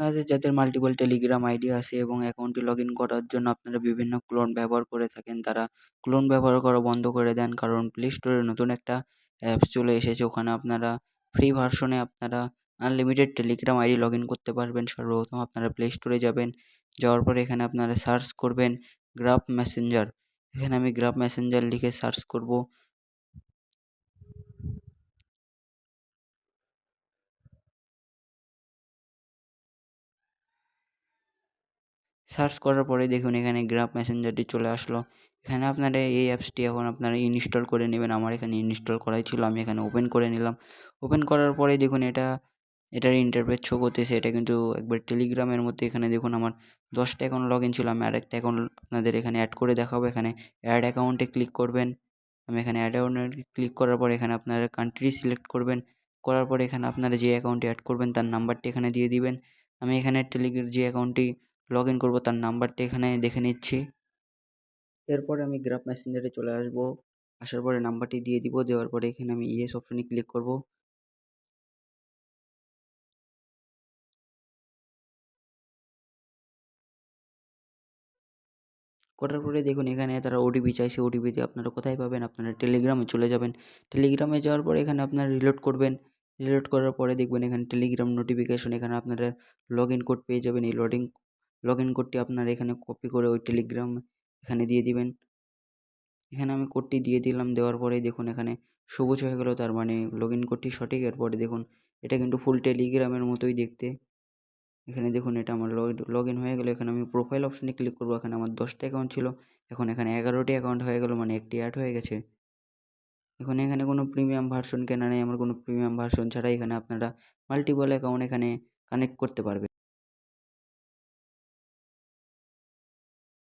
আপনাদের যাদের multiple Telegram ID আছে এবং অ্যাকাউন্টটি লগ ইন করার জন্য আপনারা বিভিন্ন ক্লোন ব্যবহার করে থাকেন, তারা ক্লোন ব্যবহার করা বন্ধ করে দেন। কারণ প্লে স্টোরে নতুন একটা অ্যাপস চলে এসেছে, ওখানে আপনারা ফ্রি ভার্সনে আপনারা unlimited Telegram ID log in করতে পারবেন। সর্বপ্রথম আপনারা প্লে স্টোরে যাবেন, যাওয়ার পরে এখানে আপনারা সার্চ করবেন গ্রাফ মেসেঞ্জার। এখানে আমি গ্রাফ মেসেঞ্জার লিখে সার্চ করব। সার্চ করার পরে দেখুন এখানে গ্রাফ মেসেঞ্জারটি চলে আসলো। এখানে আপনারা এই অ্যাপসটি এখন আপনারা ইনস্টল করে নেবেন। আমার এখানে ইনস্টল করাই ছিল, আমি এখানে ওপেন করে নিলাম। ওপেন করার পরে দেখুন এটার ইন্টারফেস শো করতেছে। এটা কিন্তু একবার টেলিগ্রামের মধ্যে। এখানে দেখুন আমার 10টা অ্যাকাউন্ট লগ ইন ছিল, আমি আরেকটা অ্যাকাউন্ট আপনাদের এখানে অ্যাড করে দেখাবো। এখানে অ্যাড অ্যাকাউন্টে ক্লিক করবেন। আমি এখানে অ্যাড অ্যাকাউন্টে ক্লিক করার পরে এখানে আপনারা কান্ট্রি সিলেক্ট করবেন। করার পরে এখানে আপনারা যে অ্যাকাউন্টে অ্যাড করবেন তার নাম্বারটি এখানে দিয়ে দিবেন। আমি এখানে যে অ্যাকাউন্টটি লগ ইন করবো তার নাম্বারটি এখানে দেখে নিচ্ছি। এরপরে আমি গ্রাফ মেসেঞ্জারে চলে আসবো। আসার পরে নাম্বারটি দিয়ে দিব। দেওয়ার পরে এখানে আমি ইয়েস অপশনে ক্লিক করব। করার পরে দেখুন এখানে তারা ওটিপি চাইছে। ওটিপিতে আপনারা কোথায় পাবেন? আপনারা টেলিগ্রামে চলে যাবেন। টেলিগ্রামে যাওয়ার পরে এখানে আপনারা রিলোড করবেন। রিলোড করার পরে দেখবেন এখানে টেলিগ্রাম নোটিফিকেশন, এখানে আপনারা লগ ইন কোড পেয়ে যাবেন। এই লগ ইন কোডটি আপনারা এখানে কপি করে ওই টেলিগ্রাম এখানে দিয়ে দিবেন। এখানে আমি কোডটি দিয়ে দিলাম। দেওয়ার পরেই দেখুন এখানে সবুজ হয়ে গেল, তার মানে লগ ইন কোডটি সঠিক। এরপরে দেখুন এটা কিন্তু ফুল টেলিগ্রামের মতোই দেখতে। এখানে দেখুন এটা আমার লগ ইন হয়ে গেল। এখানে আমি প্রোফাইল অপশনে ক্লিক করব। এখানে আমার 10টা অ্যাকাউন্ট ছিল, এখন এখানে 11টি অ্যাকাউন্ট হয়ে গেল, মানে একটি অ্যাড হয়ে গেছে। এখন এখানে কোনো প্রিমিয়াম ভার্সন কেনা নেই, আমার কোনো প্রিমিয়াম ভার্সন ছাড়াই এখানে আপনারা মাল্টিপল অ্যাকাউন্ট এখানে কানেক্ট করতে পারবেন।